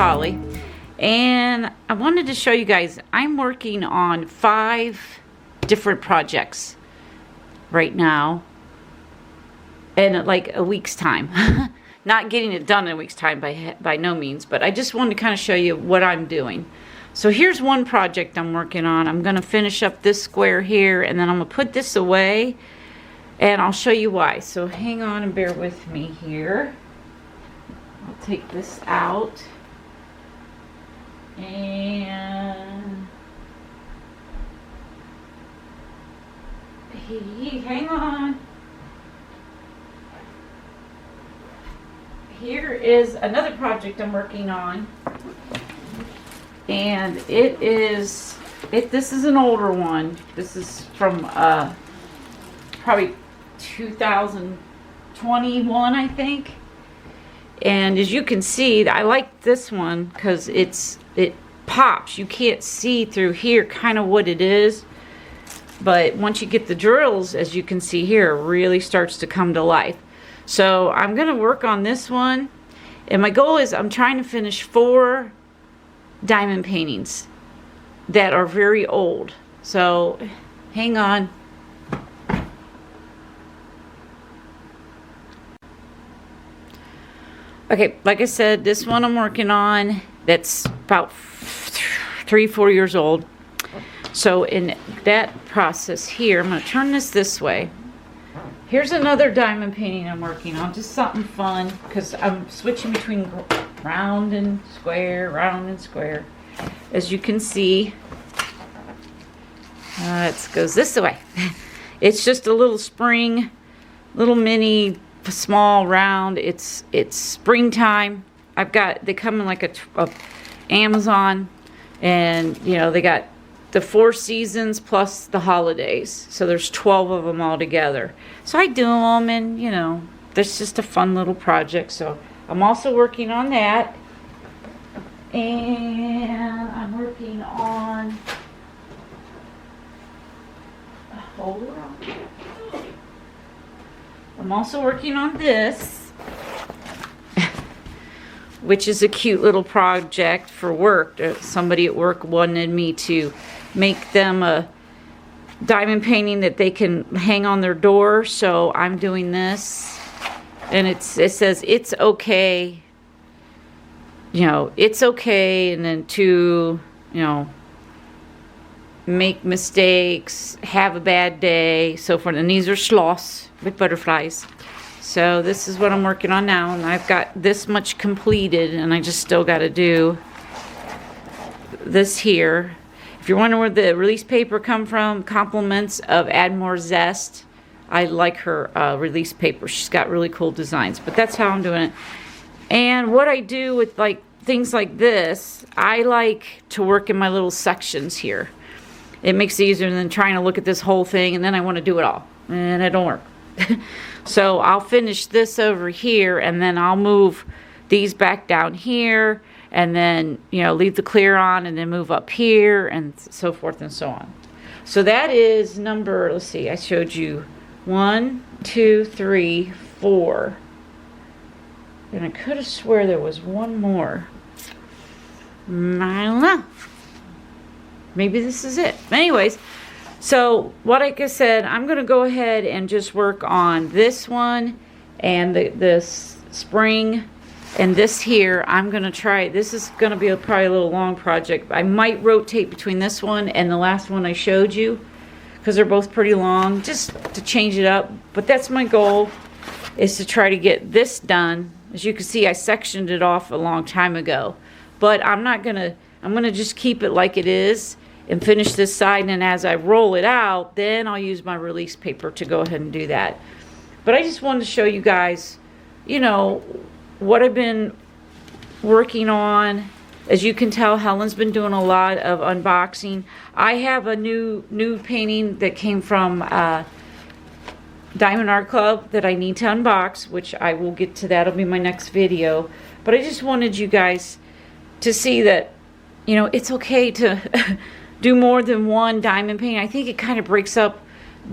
Tolly, and I wanted to show you guys I'm working on 5 different projects right now in like a week's time. Not getting it done in a week's time by no means, but I just wanted to kind of show you what I'm doing. So here's one project I'm working on. I'm going to finish up this square here, and then I'm going to put this away, and I'll show you why. So hang on and bear with me here. I'll take this out. And hang on. Here is another project I'm working on, and this is an older one. This is from probably 2021, I think. And as you can see, I like this one because it pops. You can't see through here kind of what it is, but once you get the drills, as you can see here, it really starts to come to life. So I'm going to work on this one, and my goal is I'm trying to finish 4 diamond paintings that are very old. So hang on. Okay, like I said, this one I'm working on, that's about 3-4 years old. So in that process here, I'm going to turn this way. Here's another diamond painting I'm working on, just something fun, because I'm switching between round and square, round and square. As you can see, it goes this way. It's just a little spring, little mini, small round. It's springtime. They come in like a Amazon, and you know, they got the 4 seasons plus the holidays, so there's 12 of them all together. So I do them, and you know, that's just a fun little project. So I'm also working on that, and I'm working on, hold on, I'm also working on this, which is a cute little project for work. Somebody at work wanted me to make them a diamond painting that they can hang on their door, so I'm doing this. And it says it's okay, you know, it's okay, and then to, you know, make mistakes, have a bad day, so forth. And these are sloths with butterflies. So this is what I'm working on now, and I've got this much completed, and I just still got to do this here. If you're wondering where the release paper come from, compliments of Add More Zest. I like her release paper. She's got really cool designs, but that's how I'm doing it. And what I do with like things like this, I like to work in my little sections here. It makes it easier than trying to look at this whole thing, and then I want to do it all, and it don't work. So I'll finish this over here, and then I'll move these back down here, and then, you know, leave the clear on, and then move up here, and so forth and so on. So that is number, let's see, I showed you 1, 2, 3, 4. And I could have swore there was one more. I don't know. Maybe this is it. Anyways, so like I said, I'm going to go ahead and just work on this one and this spring. And this here, I'm going to try, this is going to be probably a little long project. I might rotate between this one and the last one I showed you, because they're both pretty long, just to change it up. But that's my goal, is to try to get this done. As you can see, I sectioned it off a long time ago. But I'm going to just keep it like it is and finish this side. And as I roll it out, then I'll use my release paper to go ahead and do that. But I just wanted to show you guys, you know, what I've been working on. As you can tell, Helen's been doing a lot of unboxing. I have a new painting that came from Diamond Art Club that I need to unbox, which I will get to. That'll be my next video. But I just wanted you guys to see that, you know, it's okay to do more than one diamond painting. I think it kind of breaks up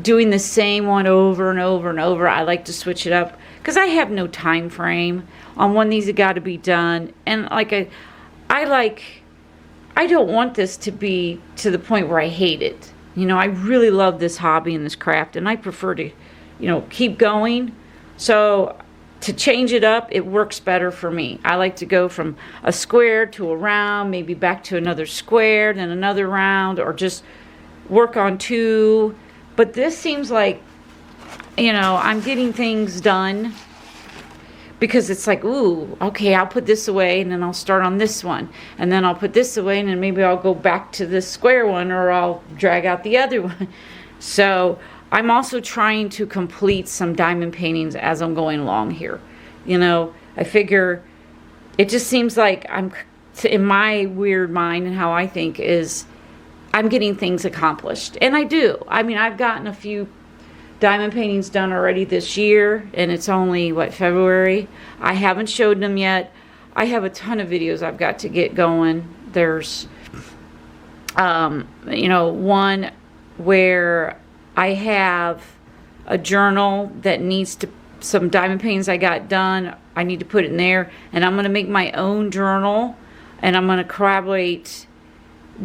doing the same one over and over and over. I like to switch it up because I have no time frame on when these have got to be done. And like I don't want this to be to the point where I hate it. You know, I really love this hobby and this craft, and I prefer to, you know, keep going. So to change it up, it works better for me. I like to go from a square to a round, maybe back to another square, then another round, or just work on two. But this seems like, you know, I'm getting things done because it's like, ooh, okay, I'll put this away and then I'll start on this one. And then I'll put this away and then maybe I'll go back to this square one, or I'll drag out the other one. So I'm also trying to complete some diamond paintings as I'm going along here. You know, I figure it just seems like I'm, in my weird mind and how I think is, I'm getting things accomplished. And I do. I mean, I've gotten a few diamond paintings done already this year, and it's only, what, February? I haven't showed them yet. I have a ton of videos I've got to get going. There's, you know, one where I have a journal that needs to, some diamond paintings I got done, I need to put it in there, and I'm going to make my own journal, and I'm going to collaborate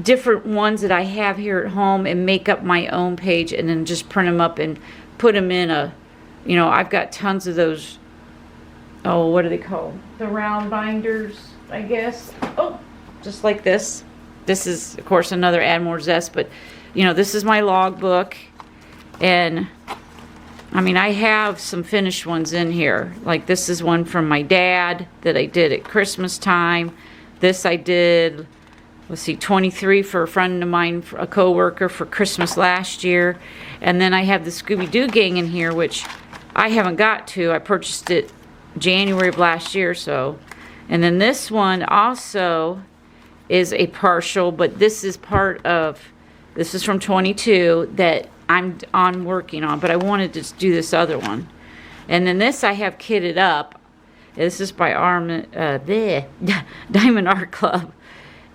different ones that I have here at home and make up my own page, and then just print them up and put them in a, you know, I've got tons of those, oh, what are they called? The round binders, I guess. Oh, just like this. This is, of course, another Add More Zest, but, you know, this is my logbook. And, I mean, I have some finished ones in here. Like, this is one from my dad that I did at Christmas time. This I did, let's see, 23 for a friend of mine, a co-worker, for Christmas last year. And then I have the Scooby-Doo gang in here, which I haven't got to. I purchased it January of last year, so. And then this one also is a partial, but this is part of, this is from 22 that I'm working on, but I wanted to do this other one. And then this I have kitted up. This is by Diamond Art Club.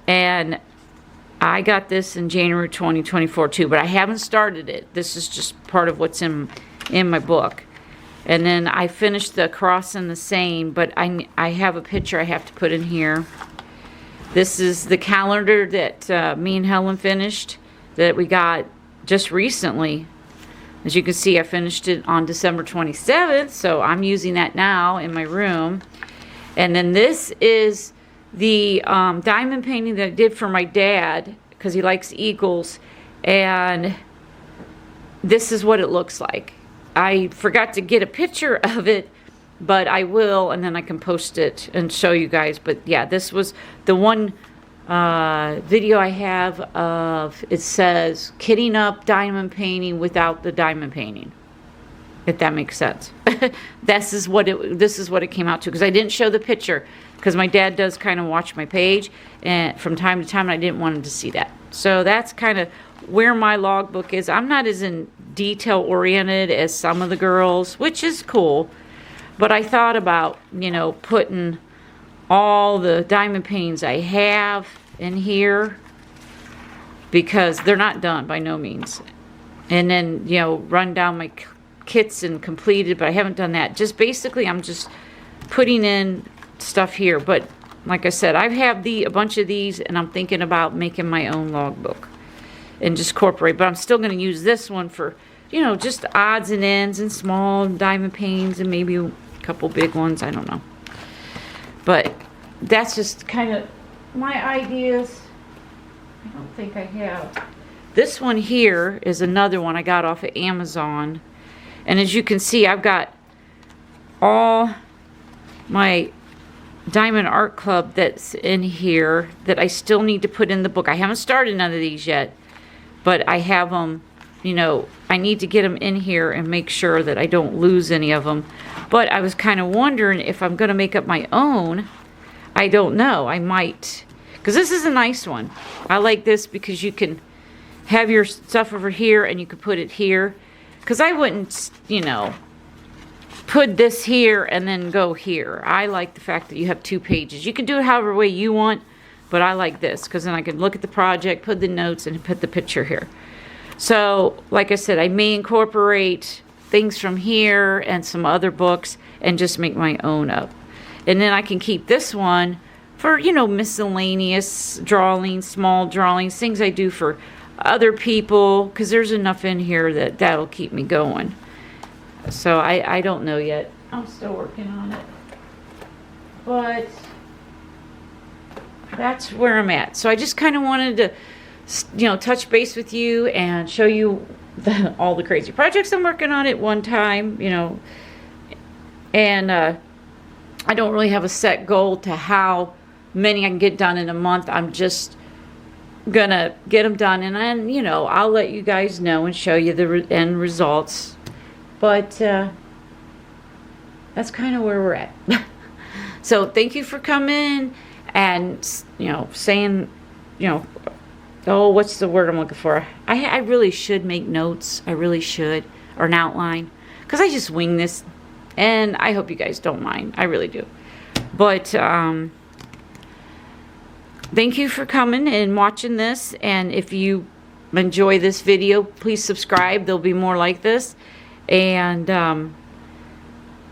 And I got this in January 2024 too, but I haven't started it. This is just part of what's in my book. And then I finished the Cross and the Seine, but I have a picture I have to put in here. This is the calendar that me and Helen finished, that we got just recently. As you can see, I finished it on December 27th, so I'm using that now in my room. And then this is the diamond painting that I did for my dad, because he likes eagles, and this is what it looks like. I forgot to get a picture of it, but I will, and then I can post it and show you guys. But yeah, this was the one video I have of, it says kitting up diamond painting without the diamond painting, if that makes sense. This is what it came out to, because I didn't show the picture because my dad does kind of watch my page and from time to time, and I didn't want him to see that. So that's kind of where my logbook is. I'm not as in detail oriented as some of the girls, which is cool, but I thought about, you know, putting all the diamond paintings I have in here, because they're not done by no means. And then, you know, run down my kits and completed, but I haven't done that. Just basically, I'm just putting in stuff here. But like I said, I have a bunch of these, and I'm thinking about making my own logbook and just incorporate. But I'm still going to use this one for, you know, just odds and ends and small diamond paintings and maybe a couple big ones. I don't know. But that's just kind of my ideas. I don't think I have. This one here is another one I got off of Amazon. And as you can see, I've got all my Diamond Art Club that's in here that I still need to put in the book. I haven't started none of these yet, but I have them, you know, I need to get them in here and make sure that I don't lose any of them. But I was kind of wondering if I'm going to make up my own. I don't know. I might. Because this is a nice one. I like this because you can have your stuff over here and you can put it here. Because I wouldn't, you know, put this here and then go here. I like the fact that you have 2 pages. You can do it however way you want, but I like this because then I can look at the project, put the notes, and put the picture here. So, like I said, I may incorporate things from here and some other books and just make my own up. And then I can keep this one for, you know, miscellaneous drawings, small drawings, things I do for other people, because there's enough in here that'll keep me going. So I don't know yet. I'm still working on it. But that's where I'm at. So I just kind of wanted to, you know, touch base with you and show you all the crazy projects I'm working on at one time, you know. And I don't really have a set goal to how many I can get done in a month. I'm just gonna get them done, and then, you know, I'll let you guys know and show you the end results. But that's kind of where we're at. So thank you for coming and, you know, saying, you know, oh, what's the word I'm looking for? I really should make notes. I really should, or an outline, because I just wing this, and I hope you guys don't mind. I really do. But thank you for coming and watching this, and if you enjoy this video, please subscribe. There'll be more like this, and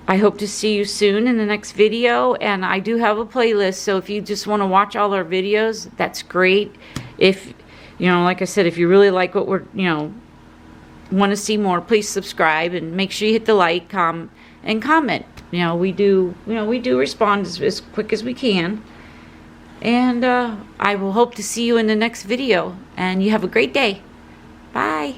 I hope to see you soon in the next video. And I do have a playlist, so if you just want to watch all our videos, that's great. If, you know, like I said, if you really like what we're, you know, want to see more, please subscribe, and make sure you hit the like, and comment. You know, we do respond as quick as we can. And I will hope to see you in the next video. And you have a great day. Bye.